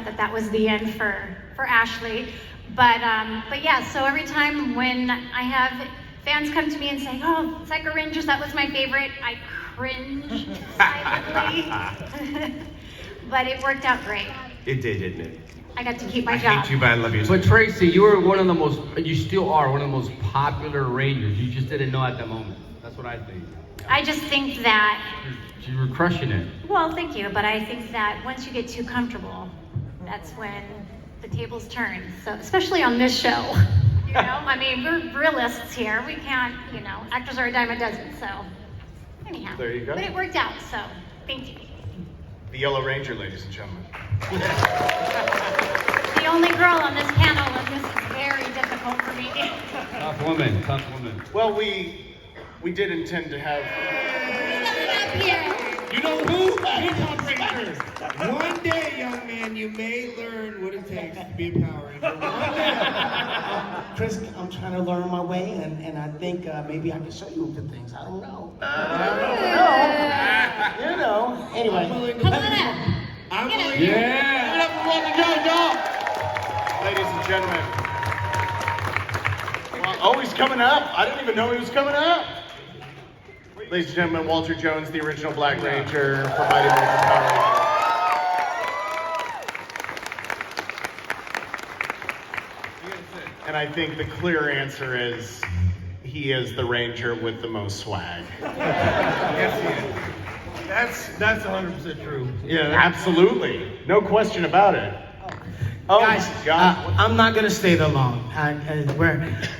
thought that was the end for Ashley. But yeah, so every time when I have fans come to me and say, oh, Zack Rangers, that was my favorite, I cringe silently. But it worked out great. It did, didn't it? I got to keep my I job. hate you, but I love you. But Tracy, you were one of the most, you still are one of the most popular Rangers. You just didn't know at the moment. That's what I think. I just think that, You were crushing it. well, thank you, but I think that once you get too comfortable, that's when the tables turn. So, especially on this show, you know, I mean, we're realists here. We can't, you know, actors are a dime a dozen, so anyhow. There you go. But it worked out, so thank you. The Yellow Ranger, ladies and gentlemen. The only girl on this panel, and this is very difficult for me. Tough woman, tough woman. Well, we did intend to have... You know who? Power Rangers. One day, young man, you may learn what it takes to be a Power Ranger. One day. Chris, I'm trying to learn my way, and I think maybe I can show you a few things. I don't know. You know. Anyway. Come on up. I'm Get willing it. to... Yeah! Get up and walk the job, y'all. Ladies and gentlemen. Well, oh, he's coming up. I didn't even know he was coming up. Ladies and gentlemen, Walter Jones, the original Black Ranger for Mighty Morphing Power Rangers. And I think the clear answer is he is the Ranger with the most swag. Yes, he is. That's 100% true. Yeah, absolutely. No question about it. Oh Guys, my God. I'm not gonna stay there long.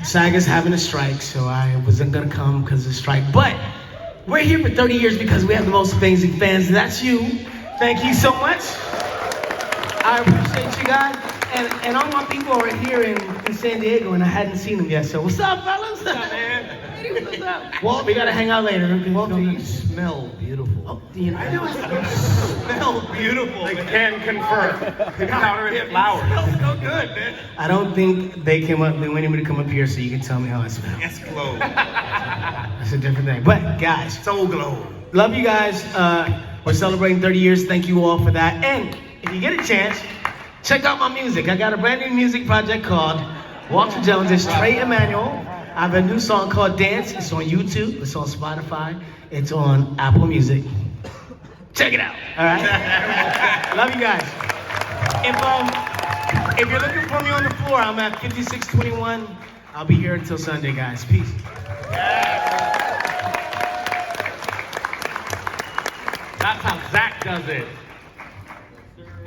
SAG is having a strike, so I wasn't gonna come because of the strike. But we're here for 30 years because we have the most amazing fans. That's you. Thank you so much. I appreciate you guys. And all my people are here in San Diego, and I hadn't seen them yet. So what's up, fellas? What's up, man? What's up? Well, we gotta hang out later. Walter, you smell beautiful. Oh, you know, Smell beautiful. I can confirm. Powder and flowers. Smells so good, man. I don't think they want anybody to come up here so you can tell me how I smell. Yes, glow. That's a different thing. But guys, So glow. love you guys. We're celebrating 30 years. Thank you all for that. And if you get a chance, check out my music. I got a brand new music project called Walter Jones. It's Trey Emmanuel. I have a new song called Dance. It's on YouTube. It's on Spotify. It's on Apple Music. Check it out. All right. Love you guys. If you're looking for me on the floor, I'm at 5621. I'll be here until Sunday, guys. Peace. That's how Zack does it.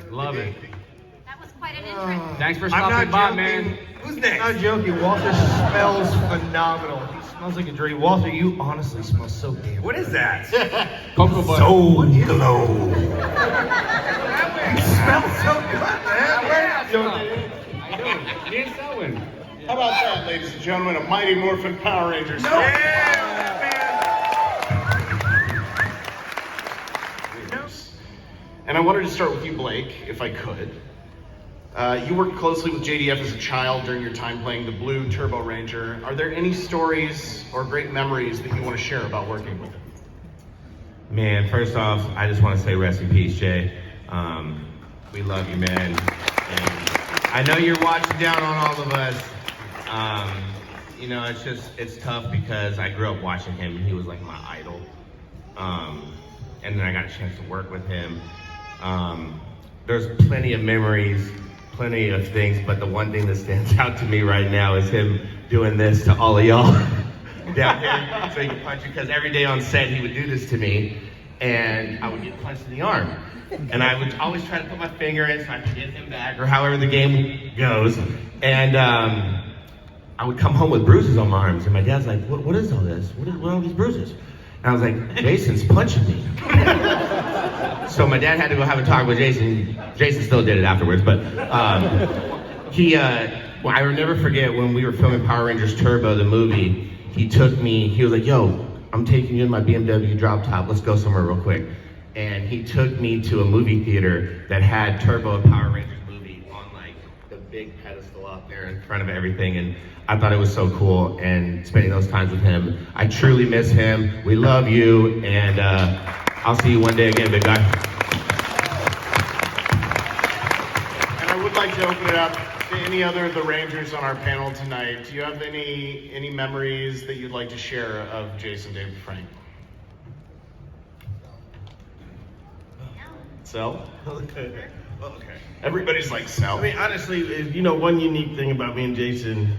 Love it. That was quite an entrance. Thanks for I'm stopping not by, joking. man. Who's next? I'm not joking. Walter smells phenomenal. He smells like a dream. Walter, you honestly smell so damn. What is that? Cocoa butter. So glow. You smell so good, man. I know. He ain't selling. How about that, ladies and gentlemen, a Mighty Morphing Power Rangers. And I wanted to start with you, Blake, if I could. You worked closely with JDF as a child during your time playing the Blue Turbo Ranger. Are there any stories or great memories that you want to share about working with him? Man, first off, I just want to say rest in peace, Jay. We love you, man. And I know you're watching down on all of us. You know, it's tough because I grew up watching him and he was like my idol. And then I got a chance to work with him. There's plenty of memories, plenty of things, but the one thing that stands out to me right now is him doing this to all of y'all down here so he can punch you, because every day on set he would do this to me and I would get punched in the arm. And I would always try to put my finger in so I could get him back, or however the game goes. And I would come home with bruises on my arms, and my dad's like, what is all this? What are all these bruises? And I was like, Jason's punching me. So my dad had to go have a talk with Jason. Jason still did it afterwards, but well, I will never forget when we were filming Power Rangers Turbo, the movie. He took me, he was like, yo, I'm taking you in my BMW drop top. Let's go somewhere real quick. And he took me to a movie theater that had Turbo and Power Rangers movie on like the big pedestal up there in front of everything. And I thought it was so cool, and spending those times with him. I truly miss him. We love you, and I'll see you one day again, big guy. I would like to open it up to any other of the Rangers on our panel tonight. Do you have any memories that you'd like to share of Jason David Frank? Sel? Okay. Everybody's like Sel. I mean, honestly, you know, one unique thing about me and Jason,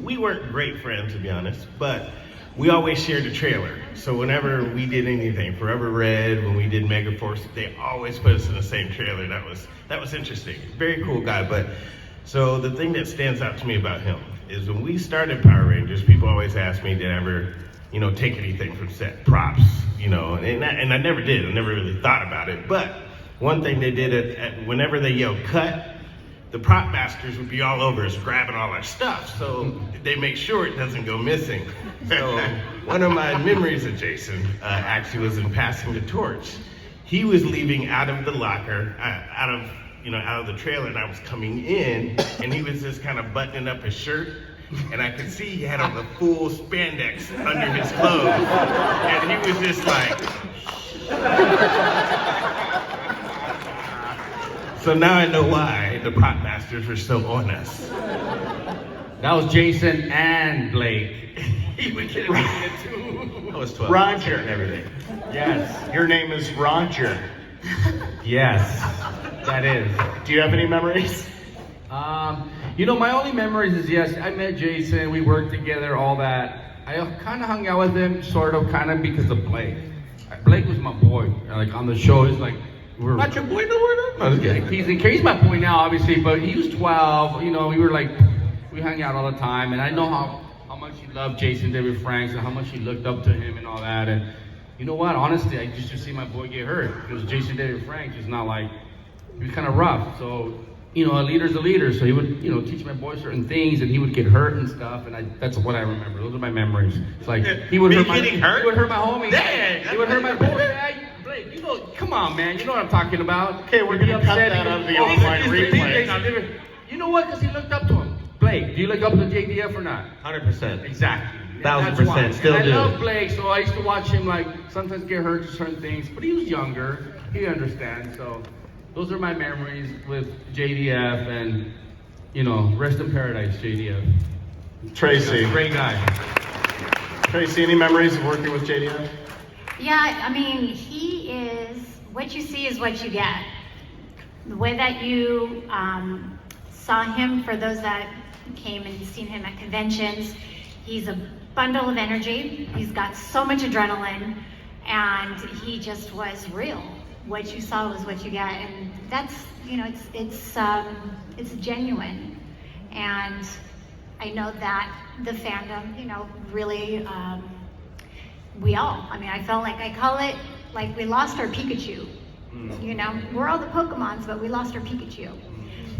we weren't great friends, to be honest, but we always shared a trailer. So whenever we did anything, Forever Red, when we did Megaforce, they always put us in the same trailer. That was interesting. Very cool guy. But so the thing that stands out to me about him is when we started Power Rangers, people always ask me, did I ever, you know, take anything from set, props, you know, and I never did. I never really thought about it. But one thing they did whenever they yelled cut, the prop masters would be all over us grabbing all our stuff, so they make sure it doesn't go missing. So one of my memories of Jason actually was in passing the torch. He was leaving out of the locker, out of the trailer, and I was coming in, and he was just kind of buttoning up his shirt, and I could see he had on the full spandex under his clothes, and he was just like. So now I know why the prop masters were so on us. That was Jason and Blake. He would get it too. I was 12. Roger. And everything. Yes. Your name is Roger. Yes. That is. Do you have any memories? You know, my only memories is, yes, I met Jason, we worked together, all that. I kind of hung out with him, sort of, kind of because of Blake. Blake was my boy. Like, on the show, he's like, we're Not your boy no more? No, just kidding. he's my boy now, obviously, but he was 12, you know, we hung out all the time, and I know how much he loved Jason David Franks and how much he looked up to him and all that, and you know what, honestly, I just to see my boy get hurt, because Jason David Franks is not like, he was kind of rough, so, you know, a leader's a leader, so he would, you know, teach my boy certain things, and he would get hurt and stuff, and that's what I remember, those are my memories. It's like, he would hurt my homies, Dang. he would hurt my boy, Blake, you know, come on, man, you know what I'm talking about. Okay, we're gonna cut that out of the online replay. You know what? Because he looked up to him. Blake, do you look up to JDF or not? 100%. Exactly. 1000%. Still and do. I love Blake, so I used to watch him like sometimes get hurt to certain things, but he was younger. He understands. So those are my memories with JDF, and you know, rest in paradise, JDF. Tracy. Great guy. Tracy, any memories of working with JDF? Yeah, I mean, he is, what you see is what you get. The way that you saw him, for those that came and seen him at conventions, he's a bundle of energy. He's got so much adrenaline, and he just was real. What you saw was what you get, and that's, you know, it's genuine. And I know that the fandom, you know, really, I felt like, I call it like we lost our Pikachu. You know, we're all the Pokemons, but we lost our Pikachu.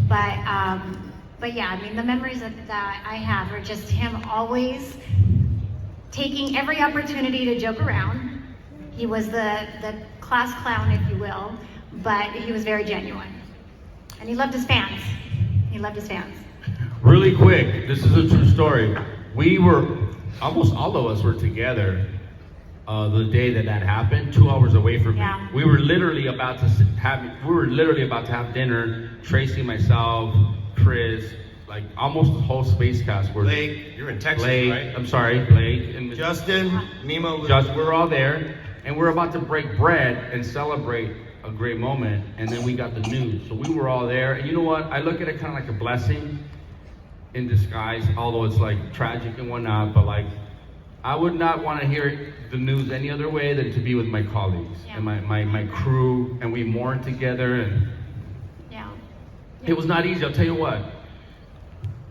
But yeah, I mean, the memories that I have are just him always taking every opportunity to joke around. He was the class clown, if you will, but he was very genuine. And he loved his fans. He loved his fans. Really quick, this is a true story. We were, almost all of us were together the day that happened, 2 hours away from me. Yeah. We were literally about to have dinner. Tracy, myself, Chris, like almost the whole space cast were. Blake, you're in Texas, Blake, right? I'm sorry, Blake and Justin, Nemo. we're all there, and we're about to break bread and celebrate a great moment, and then we got the news. So we were all there, and you know what? I look at it kind of like a blessing in disguise, although it's like tragic and whatnot, but like, I would not want to hear the news any other way than to be with my colleagues and my crew, and we mourned together, and Yeah. it was not easy, I'll tell you what.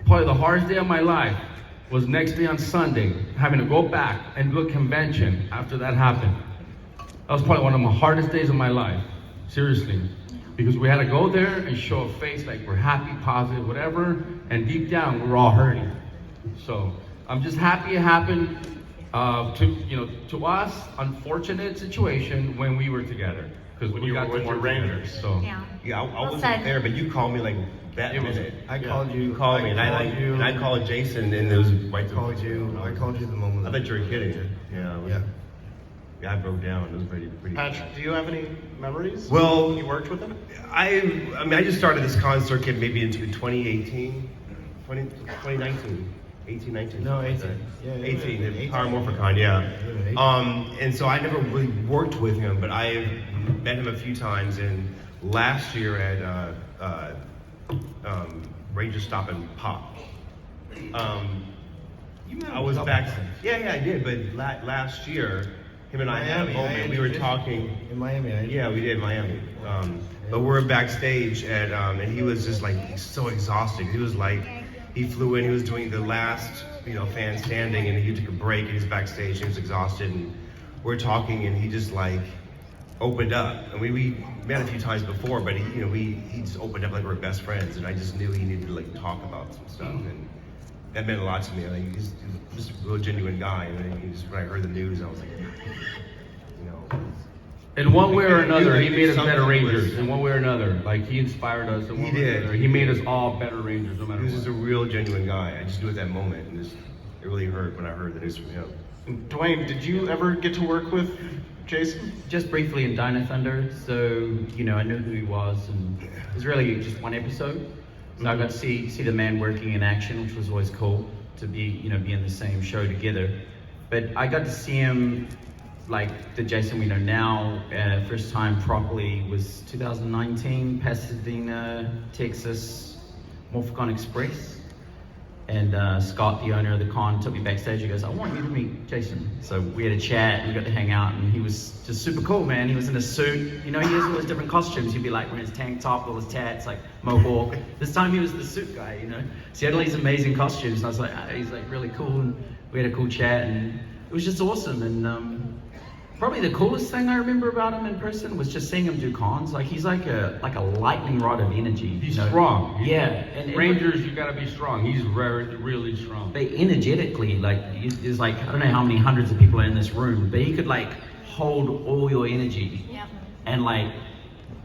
Probably the hardest day of my life was next day on Sunday, having to go back and do a convention after that happened. That was probably one of the hardest days of my life, seriously. Because we had to go there and show a face like we're happy, positive, whatever, and deep down we're all hurting. So I'm just happy it happened to us, unfortunate situation when we were together. Because When we you got were to with work your together. Rangers. So Yeah. Yeah, I Well wasn't said. there, but you called me like that It was- minute. I called you. You called me, and I called Jason, and it was right. I called you the moment. I thought you were kidding. Yeah. Yeah. I broke down. It was pretty. Patrick, do you have any memories? Well, when you worked with him? I mean, I just started this con circuit maybe in 2018, 2019. 18, 19. No, something 18. like that. Yeah, 18, yeah, the 18. Power Morphicon, yeah. And so I never really worked with him, but I've met him a few times. And last year at Ranger Stop and Pop, I was back. Yeah, I did. But last year, him and I had a moment. We were talking. In Miami, Yeah, we did in Miami. But we're backstage at, and he was just like so exhausted. He was like, he flew in, he was doing the last, fan standing, and he took a break, and he was backstage, and he was exhausted, and we're talking, and he just like opened up. And we met a few times before, but he just opened up like we're best friends, and I just knew he needed to like talk about some stuff, and that meant a lot to me. Like, he's just a real genuine guy, and then when I heard the news, I was like, In one way or another, Like, he made us better something Rangers. was- In one way or another, like he inspired us. In one He way or did. another. He made us all better Rangers, no matter he was what. just a real genuine guy. I just knew at that moment, and it really hurt when I heard the news from him. And Dwayne, did you ever get to work with Jason? Just briefly in Dino Thunder, so I knew who he was, and it was really just one episode. So I got to see the man working in action, which was always cool to be in the same show together. But I got to see him like the Jason we know now, first time properly was 2019, Pasadena, Texas, Morphicon Express. And Scott, the owner of the con, took me backstage. He goes, "I want you to meet Jason." So we had a chat, we got to hang out, and he was just super cool, man. He was in a suit. He has all his different costumes. He'd be like wearing his tank top, all his tats, like mohawk. This time he was the suit guy, So he had all these amazing costumes. And I was like, he's like really cool, and we had a cool chat, and it was just awesome. And probably the coolest thing I remember about him in person was just seeing him do cons. Like he's like a lightning rod of energy. He's strong. Yeah, and Rangers, you gotta be strong. He's really strong. But energetically, like there's like I don't know how many hundreds of people are in this room, but he could like hold all your energy and like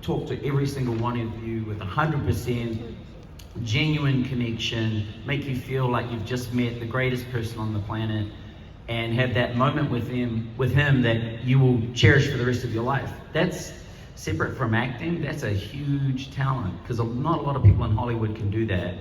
talk to every single one of you with 100% genuine connection, make you feel like you've just met the greatest person on the planet, and have that moment with him that you will cherish for the rest of your life. That's separate from acting. That's a huge talent, because not a lot of people in Hollywood can do that.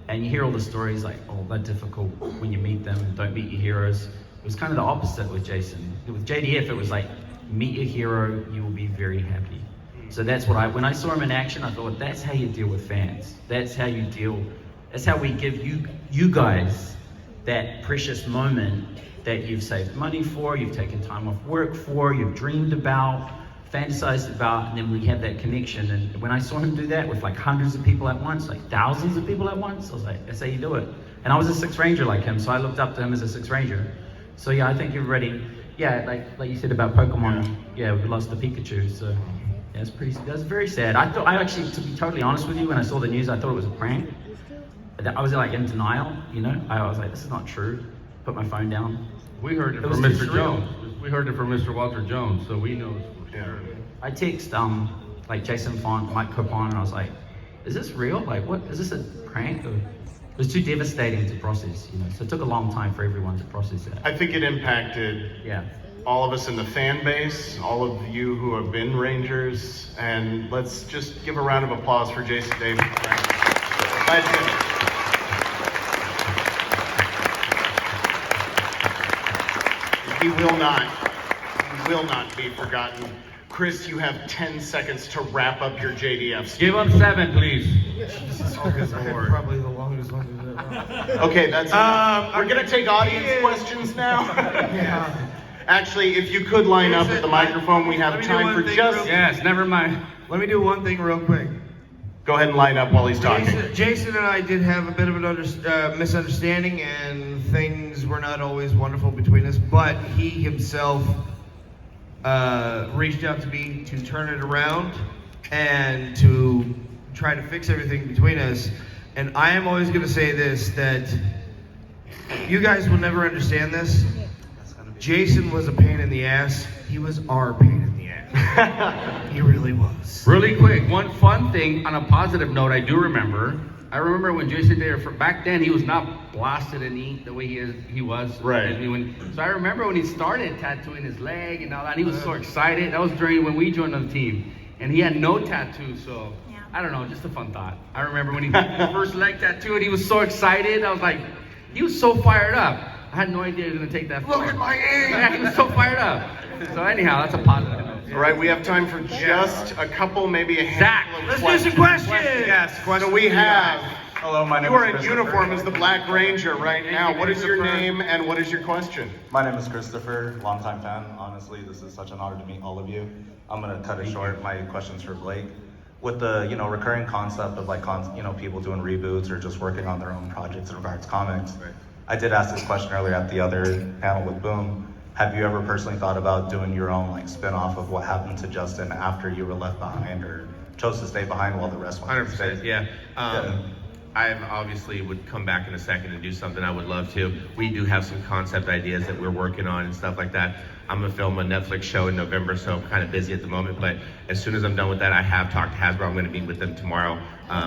And you hear all the stories like, oh, they're difficult when you meet them, don't meet your heroes. It was kind of the opposite with Jason. With JDF, it was like, meet your hero, you will be very happy. So that's what when I saw him in action, I thought, that's how you deal with fans. That's how we give you guys that precious moment that you've saved money for, you've taken time off work for, you've dreamed about, fantasized about, and then we have that connection. And when I saw him do that with like hundreds of people at once, like thousands of people at once, I was like, that's how you do it. And I was a Sixth Ranger like him, so I looked up to him as a Sixth Ranger. So yeah, I think everybody, like you said about Pokemon, we lost the Pikachu, so yeah, that's very sad. I actually, to be totally honest with you, when I saw the news, I thought it was a prank. I was like in denial, I was like, this is not true. Put my phone down. We heard it It was from too Mr. surreal. Jones. We heard it from Mr. Walter Jones, so we know it's for sure. I text like Jason Font, Mike Copon, and I was like, is this real? Like, what is this a prank? Or, it was too devastating to process, So it took a long time for everyone to process that. I think it impacted all of us in the fan base, all of you who have been Rangers, and let's just give a round of applause for Jason Davis. Legend. He will not be forgotten. Chris, you have 10 seconds to wrap up your JDF. Give him 7, please. Probably the longest one we've ever. Okay, that's we're gonna take audience questions now. Actually, if you could line up at the microphone, we have time for just. Yes, never mind. Let me do one thing real quick. Go ahead and line up while he's talking. Jason and I did have a bit of an misunderstanding, and things were not always wonderful between us, but he himself reached out to me to turn it around and to try to fix everything between us. And I am always going to say this, that you guys will never understand this. Jason was a pain in the ass. He was our pain in the ass. He really was. Really quick, one fun thing on a positive note, I remember when Jason Day, back then he was not blasted and neat the way he was. Right. So I remember when he started tattooing his leg and all that, he was so excited. That was during when we joined on the team. And he had no tattoo, so I don't know, just a fun thought. I remember when he did his first leg tattoo and he was so excited. I was like, he was so fired up. I had no idea he was gonna take that far. Look at my age! Yeah, he was so fired up. So anyhow, that's a positive note. All right, we have time for just a couple, maybe a Zack, handful of Let's do some questions. Yes, questions so we for you have. guys. Hello, my name You are is in Christopher. uniform as the Black Ranger right now. What is your name and what is your question? My name is Christopher, longtime fan. Honestly, this is such an honor to meet all of you. I'm gonna cut it short. My question's for Blake. With the recurring concept of like people doing reboots or just working on their own projects in regards to comics. Right. I did ask this question earlier at the other panel with Boom. Have you ever personally thought about doing your own like spin-off of what happened to Justin after you were left behind or chose to stay behind while the rest went to 100%, stay? yeah. I obviously would come back in a second and do something. I would love to. We do have some concept ideas that we're working on and stuff like that. I'm gonna film a Netflix show in November, so I'm kind of busy at the moment. But as soon as I'm done with that, I have talked to Hasbro. I'm gonna meet with them tomorrow.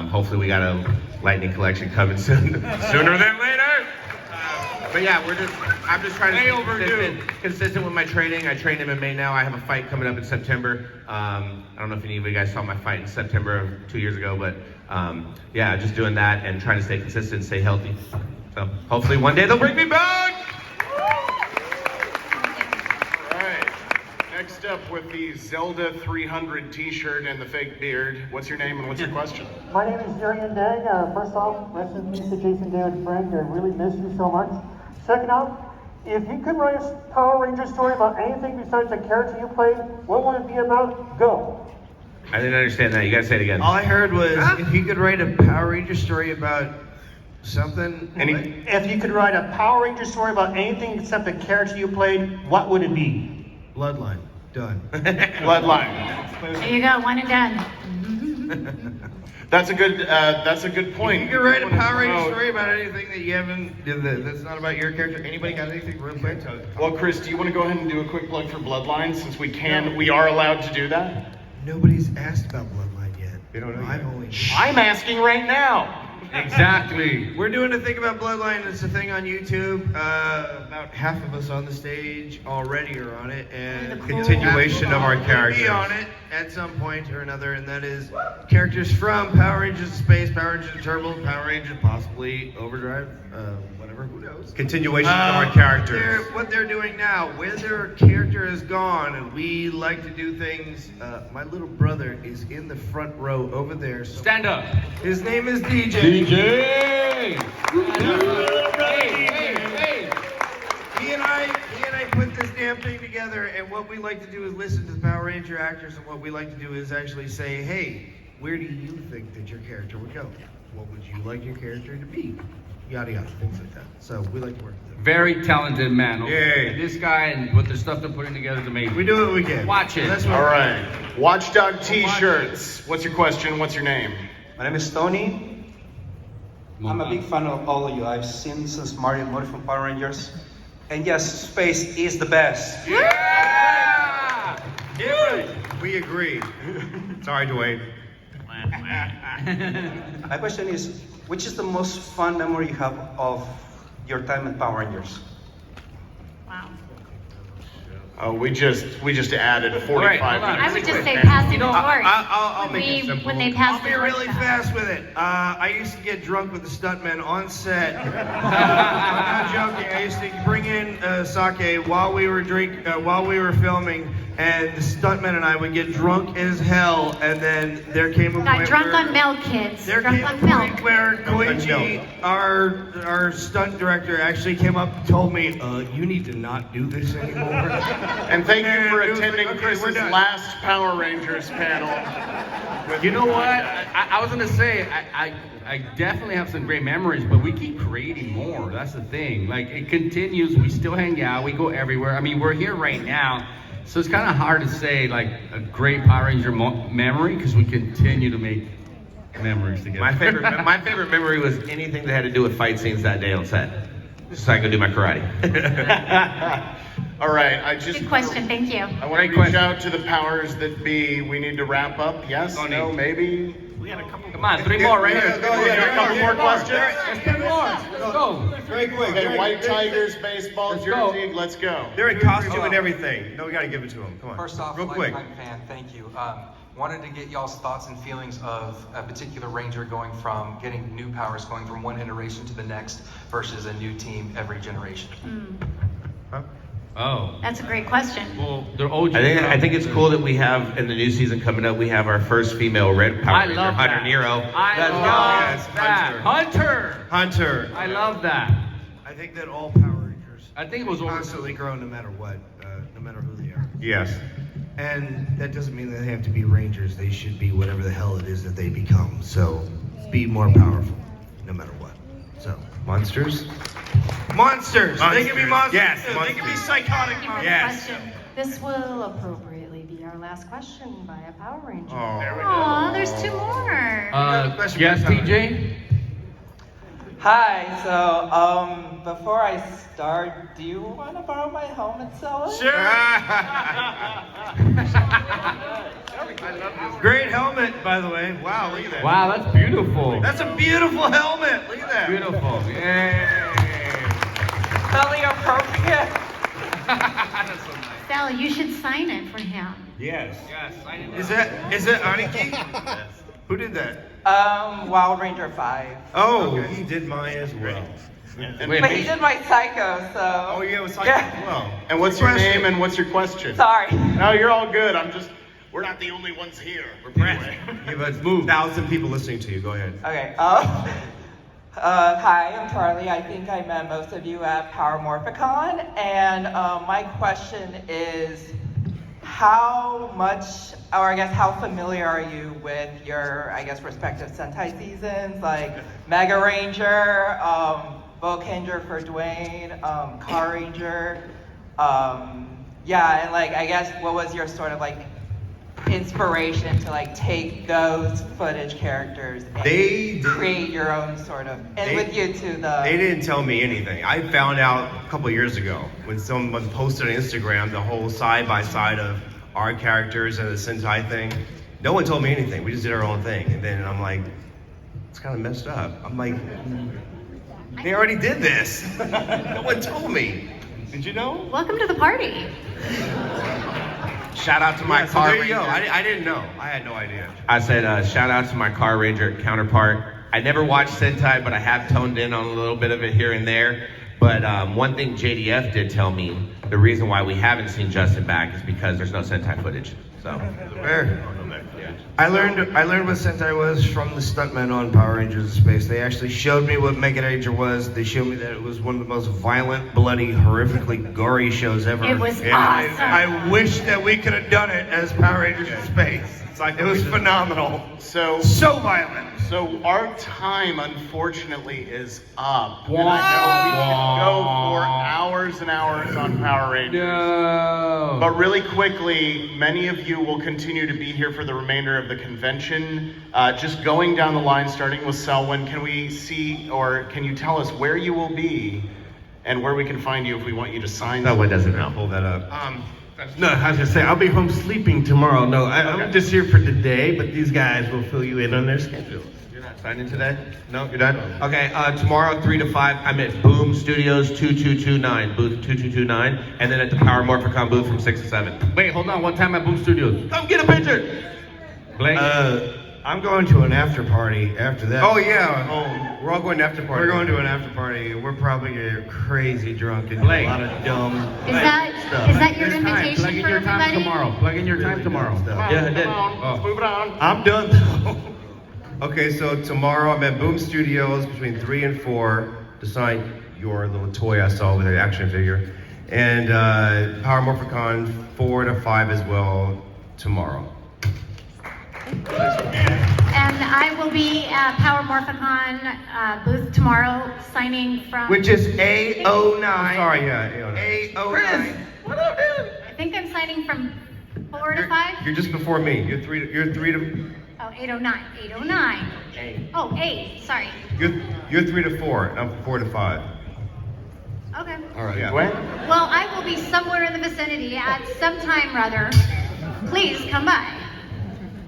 Hopefully, we got a Lightning collection coming soon, sooner than later. But yeah, I'm just trying to be consistent with my training. I train MMA now. I have a fight coming up in September. I don't know if any of you guys saw my fight in September of 2 years ago, but yeah, just doing that and trying to stay consistent, stay healthy. So hopefully one day they'll bring me back. All right. Next up with the Zelda 300 t-shirt and the fake beard. What's your name and what's your question? My name is Jurian Dag. First off, rest in peace to Jason David Frank. I really miss you so much. Second off, if you could write a Power Ranger story about anything besides the character you played, what would it be about? Go. I didn't understand that. You gotta say it again. All I heard was if you could write a Power Ranger story about something. If you could write a Power Ranger story about anything except the character you played, what would it be? Bloodline. Done. Bloodline. There you go, one and done. That's a good point. You could write a Power Ranger story about anything that you haven't, that's not about your character. Anybody got anything real quick? Well, Chris, do you want to go ahead and do a quick plug for Bloodline since we are allowed to do that? Nobody's asked about Bloodline yet. We don't know I've yet. only. I'm asking right now. Exactly. We're doing a thing about Bloodline. It's a thing on YouTube. About half of us on the stage already are on it, and Continuation of our characters. Be on it at some point or another, and that is characters from Power Rangers in Space, Power Rangers Turbo, Power Rangers possibly Overdrive, whatever. Who knows? Continuation of our characters. What they're doing now, where their character is gone, and we like to do things. My little brother is in the front row over there. So Stand up. his name is DJ. DJ! Hey. He and I put this damn thing together, and what we like to do is listen to the Power Ranger actors, and what we like to do is actually say, hey, where do you think that your character would go? What would you like your character to be? Yada yada, things like that. So we like to work with them. Very talented man. Yay. And this guy and with the stuff they're putting together is amazing. We do what we can. Watch it. That's what All right. Watchdog t-shirts. What's your question? What's your name? My name is Tony. I'm a big fan of all of you. I've seen since Mighty Morphing Power Rangers. And yes, space is the best. Yeah! we agree. Sorry, Dwayne. My question is, which is the most fun memory you have of your time in Power Rangers? Wow. We just added 45 All right, hold on. minutes. I would just say passing the torch. I'll when make it we- simple. When they pass I'll the be torch really back. fast with it. I used to get drunk with the stuntmen on set. I'm not joking. I used to bring in sake while we were filming, and the stuntmen and I would get drunk as hell. And then there came a Got point drunk where, on milk, kids. There Drunk came a on point milk. where Koichi, our stunt director, actually came up and told me, "You need to not do this anymore." And thank you for it was like, attending okay, we're Chris's done. last Power Rangers panel. You know what? I was gonna say I definitely have some great memories, but we keep creating more. That's the thing. Like it continues. We still hang out. We go everywhere. I mean, we're here right now, so it's kind of hard to say like a great Power Ranger memory because we continue to make memories together. My favorite memory was anything that had to do with fight scenes that day on set, so I could do my karate. All right, I just Good question, thank you. I want to reach out to the powers that be. We need to wrap up. Yes? No? Maybe? We had a couple. Come on, 3 more right here. A couple more questions? Let's 10 more. Let's go. Very quick. Okay, White Tigers baseball jersey. Let's go. They're in costume and everything. No, we gotta give it to them. Come on. First off, real quick. lifetime fan, thank you. Wanted to get y'all's thoughts and feelings of a particular Ranger going from getting new powers, going from one iteration to the next versus a new team every generation. Oh. That's a great question. Well, they're OG. I think it's cool that we have in the new season coming up. We have our first female red Power Ranger, love Hunter that. Nero. I love that. Hunter. Hunter. I love that. I think that all Power Rangers I think it was over. constantly grow no matter what, no matter who they are. Yes. And that doesn't mean that they have to be Rangers. They should be whatever the hell it is that they become. So be more powerful, no matter what. So monsters. Monsters. They can be monsters. Yes, too. monsters. They can be psychotic Thank you for the Yes. question. This will appropriately be our last question by a Power Ranger. Aw, there's 2 more. question Yes, for Tyler. TJ. Hi, so before I start, do you want to borrow my helmet, Sella? Great helmet, by the way. Wow, look at that. Wow, that's beautiful. That's a beautiful helmet. Look at that. Beautiful. Yay. Really appropriate. That's so nice. Sally, you should sign it for him. Yes. Yes, I didn't know. Is that Aniki? Who did that? Wild Ranger 5. Oh, he did mine as well. Wait, But he did my Psycho, so. Oh yeah, it was like Yeah. well. And what's your name and what's your question? Sorry. No, you're all good. We're not the only ones here. We're present. You have 1,000 people listening to you. Go ahead. Okay. Hi, I'm Charlie. I think I met most of you at Power Morphicon, and my question is, how much, or I guess how familiar are you with your, I guess, respective Sentai seasons, like Mega Ranger, Volcanger for Dwayne, Car Ranger, yeah, and like, I guess, what was your sort of like inspiration to like take those footage characters and create your own sort of, and with you too, They didn't tell me anything. I found out a couple of years ago when someone posted on Instagram the whole side-by-side of our characters and the Sentai thing. No one told me anything. We just did our own thing. And then I'm like, it's kind of messed up. I'm like, they already did this. No one told me. Did you know? Welcome to the party. Shout out to my So car there you ranger. go. I didn't know. I had no idea. I said, shout out to my car ranger counterpart. I never watched Sentai, but I have toned in on a little bit of it here and there. But one thing JDF did tell me, the reason why we haven't seen Justin back is because there's no Sentai footage. So, I learned what Sentai was from the stuntmen on Power Rangers in Space. They actually showed me what Mega Ranger was. They showed me that it was one of the most violent, bloody, horrifically gory shows ever. It was And awesome. I wish that we could have done it as Power Rangers in Space. It was phenomenal. So violent. So our time, unfortunately, is up. And I know we could go for hours and hours on Power Rangers. No. But really quickly, many of you will continue to be here for the remainder of the convention. Just going down the line, starting with Selwyn, can we see, or can you tell us where you will be and where we can find you if we want you to sign? Selwyn doesn't know. Pull that up. No, I was gonna say I'll be home sleeping tomorrow. No, I'm just here for today, but these guys will fill you in on their schedule. You're not signing today? No, you're done? Okay, tomorrow 3 to 5, I'm at Boom Studios 2229, booth 2229, and then at the Power Morphicon booth from 6 to 7. Wait, hold on. What time at Boom Studios? Come get a picture! Blake? I'm going to an after party after that. Oh yeah. We're all going to after party. We're going to an after party. We're probably gonna get crazy drunk and do Blake. a lot of dumb Is that your There's time. invitation Plug in for your time everybody? tomorrow. Plug in your time tomorrow. Yeah, I did. Let's move it on. I'm done though. Okay, so tomorrow I'm at Boom Studios between 3 and 4 to sign your little toy I saw with an action figure. And Power Morphicon 4 to 5 as well tomorrow. And I will be at Power Morphicon booth tomorrow, signing from. Which is A09. Sorry, yeah. A09. What up, dude? I think I'm signing from 4 to 5. You're just before me. You're 3 to Oh, 809. 809. Oh, 8. Sorry. you're 3 to 4, and I'm 4 to 5. Okay. All right, Yeah. Dwayne? Well, I will be somewhere in the vicinity at some time rather. Please come by.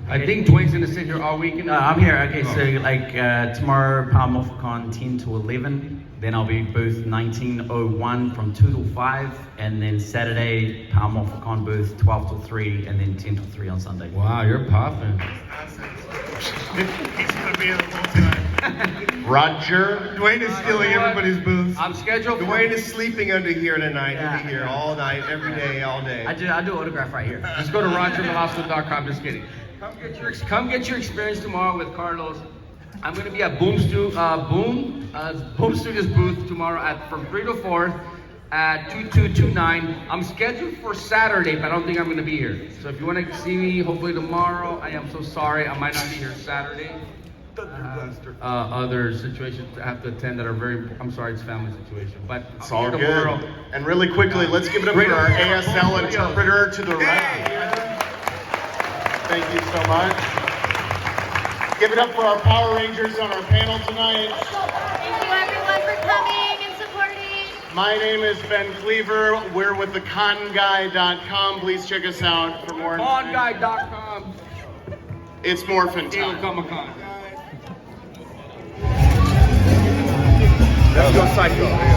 I think Dwayne's gonna sit here all weekend. I'm here. Okay, so like tomorrow, Power Morphicon 10 to 11. Then I'll be booth 1901 from 2 till 5. And then Saturday, Power Morphicon booth 12 till 3. And then 10 till 3 on Sunday. Wow, you're popping. He's gonna be in the whole time. Roger? Dwayne is stealing everybody's booths. I'm scheduled for... Dwayne is sleeping under here tonight. He'll be here all night, every day, all day. I do autograph right here. Just go to RogerVelasco.com. Just kidding. Come get your experience tomorrow with Carlos. I'm gonna be at Boom Studios booth tomorrow from 3 to 4 at 2229. I'm scheduled for Saturday, but I don't think I'm gonna be here. So if you want to see me, hopefully tomorrow. I am so sorry, I might not be here Saturday. Other situations I have to attend that are very. I'm sorry, it's family situation, but It's all good. And really quickly, let's give it up for our ASL interpreter to the right. Thank you so much. Give it up for our Power Rangers on our panel tonight. Thank you everyone for coming and supporting. My name is Ben Cleaver. We're with theconguy.com. Please check us out for more. Conguy.com. It's Morphin' Diego time. Comic-Con. Let's go psycho.